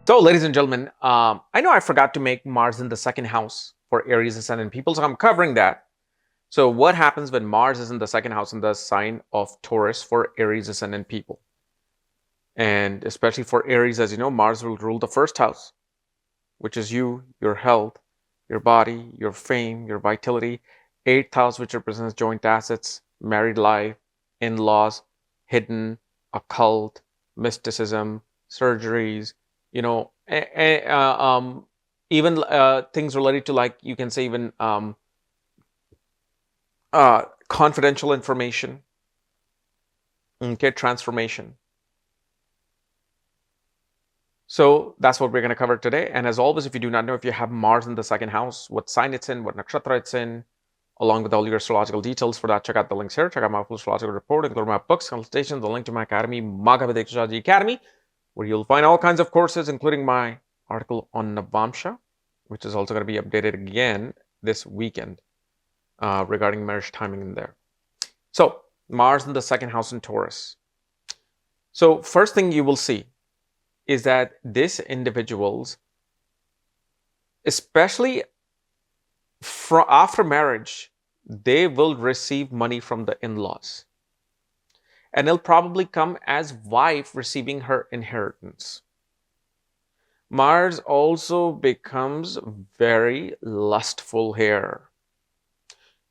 So, ladies and gentlemen, I know I forgot to make Mars in the second house for Aries ascendant people, so I'm covering that. So, what happens when Mars is in the second house in the sign of Taurus for Aries ascendant people? And especially for Aries, as you know, Mars will rule the first house, which is you, your health, your body, your fame, your vitality. Eighth house, which represents joint assets, married life, in laws, hidden, occult, mysticism, surgeries, you know, even things related to, like, you can say, even confidential information, okay, transformation. So that's what we're going to cover today. And as always, if you do not know, if you have Mars in the second house, what sign it's in, what nakshatra it's in, along with all your astrological details, for that, check out the links here. Check out my full astrological report, including my books, consultations, the link to my academy, Vedic Astrology Academy, where you'll find all kinds of courses, including my article on Navamsha, which is also going to be updated again this weekend regarding marriage timing in there. So Mars in the second house in Taurus. So first thing you will see is that these individuals, especially after marriage, they will receive money from the in-laws. And it'll probably come as wife receiving her inheritance. Mars also becomes very lustful here.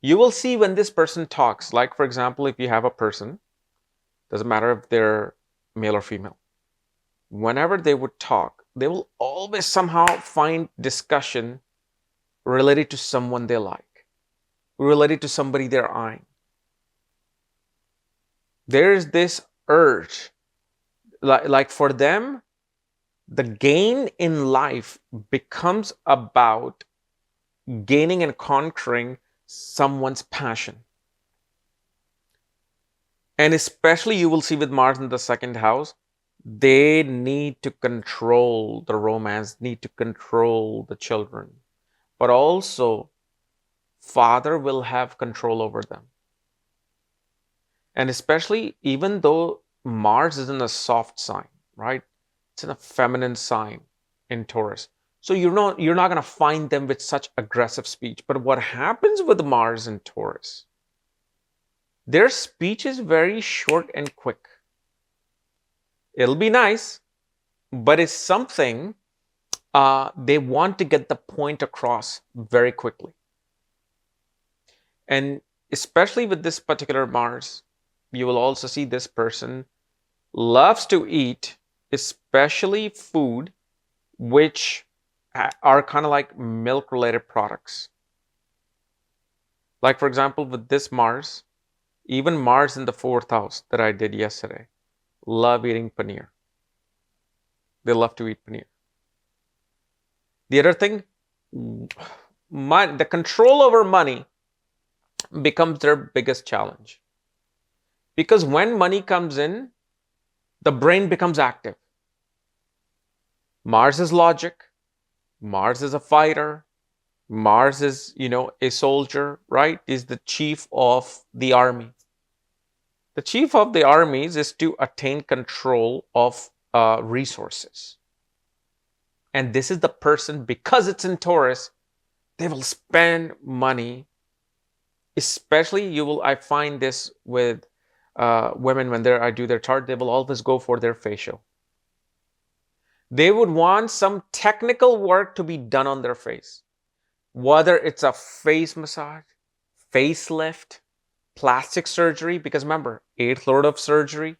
You will see when this person talks, like, for example, if you have a person, doesn't matter if they're male or female, whenever they would talk, they will always somehow find discussion related to someone they like, related to somebody they're eyeing. There's this urge, like for them, the gain in life becomes about gaining and conquering someone's passion. And especially you will see with Mars in the second house, they need to control the romance, need to control the children. But also, father will have control over them. And especially, even though Mars is in a soft sign, right? It's in a feminine sign in Taurus. So you're not going to find them with such aggressive speech. But what happens with Mars in Taurus, their speech is very short and quick. It'll be nice, but it's something they want to get the point across very quickly. And especially with this particular Mars, you will also see this person loves to eat, especially food which are kind of like milk-related products. Like, for example, with this Mars, even Mars in the fourth house that I did yesterday, love eating paneer. They love to eat paneer. The other thing, the control over money becomes their biggest challenge. Because when money comes in, the brain becomes active. Mars is logic. Mars is a fighter. Mars is, a soldier, right? Is the chief of the army. The chief of the armies is to attain control of resources. And this is the person, because it's in Taurus, they will spend money. Especially, I find this with women when I do their chart, they will always go for their facial. They would want some technical work to be done on their face. Whether it's a face massage, facelift, plastic surgery, because remember, 8th Lord of surgery,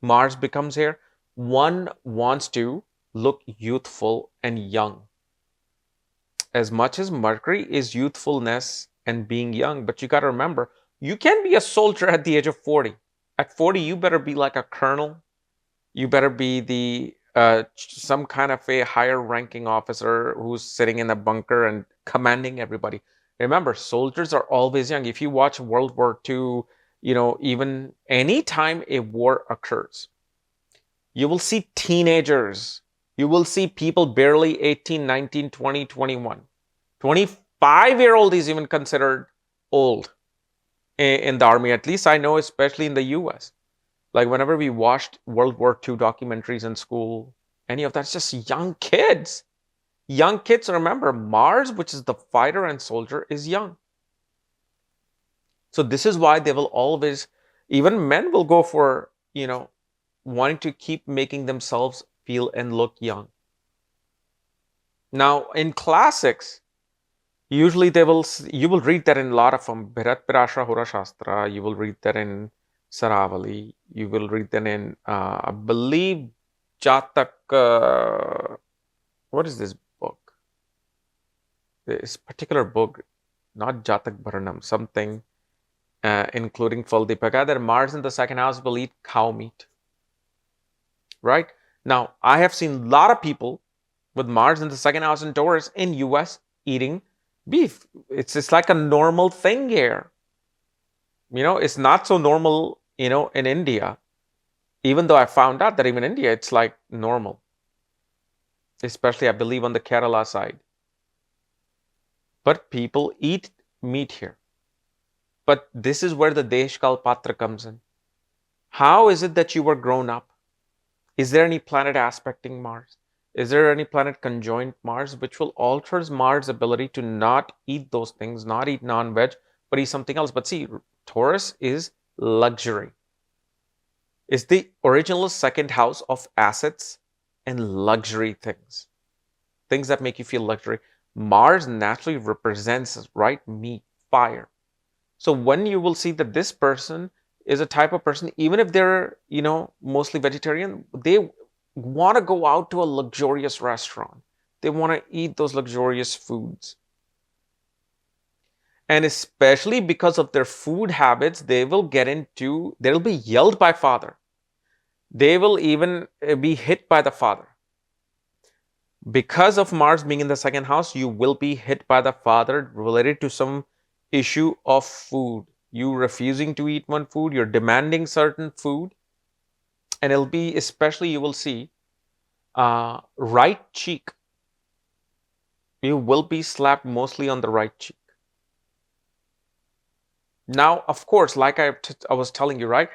Mars becomes here. One wants to look youthful and young. As much as Mercury is youthfulness and being young, but you got to remember, you can be a soldier at the age of 40. At 40, you better be like a colonel. You better be some kind of a higher ranking officer who's sitting in a bunker and commanding everybody. Remember, soldiers are always young. If you watch World War II, even any time a war occurs, you will see teenagers. You will see people barely 18, 19, 20, 21. 25-year-old is even considered old in the army. At least I know, especially in the US. Like, whenever we watched World War II documentaries in school, any of that. It's just young kids. Young kids, remember, Mars, which is the fighter and soldier, is young. So this is why they will always, even men will go for, wanting to keep making themselves feel and look young. Now, in classics, usually you will read that in a lot of them. Bharat Pirashra Hora Shastra, you will read that in Saravali, you will read that in, I believe, Jatak, what is this book? This particular book, not Jatak Bharanam, something, including Faldipaka, that Mars in the second house will eat cow meat. Right? Now, I have seen a lot of people with Mars in the second house in Taurus in US eating beef. It's like a normal thing here. It's not so normal, in India. Even though I found out that even in India, it's like normal. Especially, I believe, on the Kerala side. But people eat meat here. But this is where the Deshkal Patra comes in. How is it that you were grown up? Is there any planet aspecting Mars? Is there any planet conjoined Mars which will alter Mars' ability to not eat those things, not eat non-veg, but eat something else? But see, Taurus is luxury. It's the original second house of assets and luxury things. Things that make you feel luxury. Mars naturally represents, right, meat, fire. So when you will see that this person is a type of person, even if they're, mostly vegetarian, they want to go out to a luxurious restaurant. They want to eat those luxurious foods. And especially because of their food habits, they'll be yelled by father. They will even be hit by the father. Because of Mars being in the second house, you will be hit by the father related to some issue of food. You refusing to eat one food, you're demanding certain food. And it'll be, especially you will see, right cheek. You will be slapped mostly on the right cheek. Now, of course, like I was telling you, right?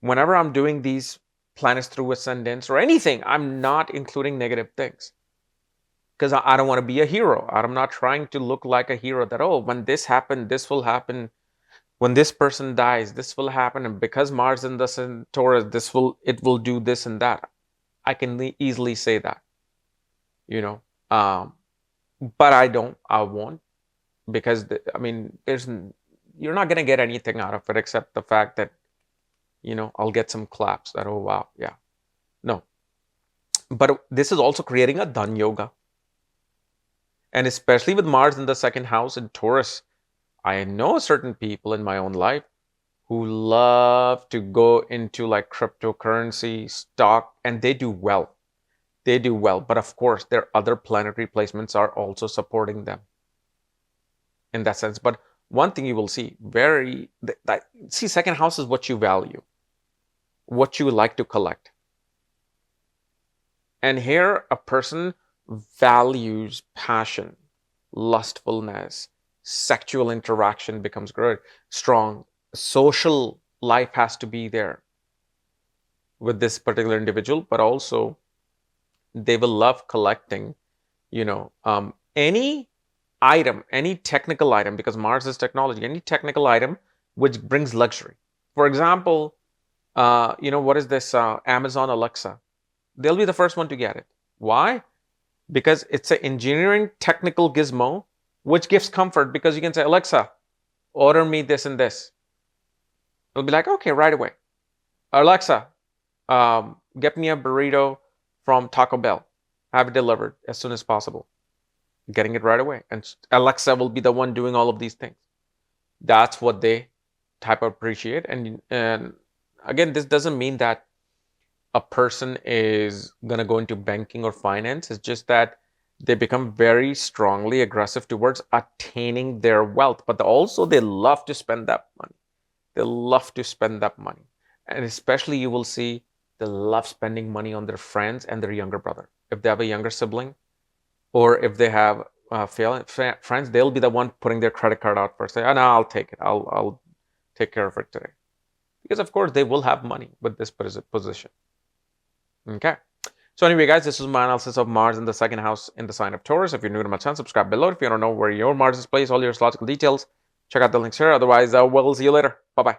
Whenever I'm doing these planets through ascendants or anything, I'm not including negative things. Because I don't want to be a hero. I'm not trying to look like a hero that, oh, when this happened, this will happen. When this person dies, this will happen. And because Mars in the Taurus, it will do this and that. I can easily say that, but I won't, because you're not going to get anything out of it except the fact that, I'll get some claps that, oh, wow, yeah. No. But this is also creating a Dhan Yoga. And especially with Mars in the second house in Taurus, I know certain people in my own life who love to go into like cryptocurrency, stock, and they do well. They do well. But of course, their other planetary placements are also supporting them in that sense. But one thing you will see, second house is what you value, what you like to collect. And here, a person values passion, lustfulness, sexual interaction becomes great, strong. Social life has to be there with this particular individual, but also they will love collecting, any item, any technical item, because Mars is technology, any technical item which brings luxury. For example, what is this Amazon Alexa? They'll be the first one to get it. Why? Because it's an engineering technical gizmo which gives comfort, because you can say, Alexa, order me this and this. It'll be like, okay, right away. Alexa, get me a burrito from Taco Bell. Have it delivered as soon as possible. Getting it right away. And Alexa will be the one doing all of these things. That's what they type of appreciate. And again, this doesn't mean that a person is going to go into banking or finance. It's just that they become very strongly aggressive towards attaining their wealth. But also they love to spend that money. They love to spend that money. And especially you will see they love spending money on their friends and their younger brother. If they have a younger sibling, or if they have friends, they'll be the one putting their credit card out first. Say, oh, no, I'll take it. I'll take care of it today. Because, of course, they will have money with this position. Okay. So anyway, guys, this was my analysis of Mars in the second house in the sign of Taurus. If you're new to my channel, subscribe below. If you don't know where your Mars is placed, all your astrological details, check out the links here. Otherwise, we'll see you later. Bye-bye.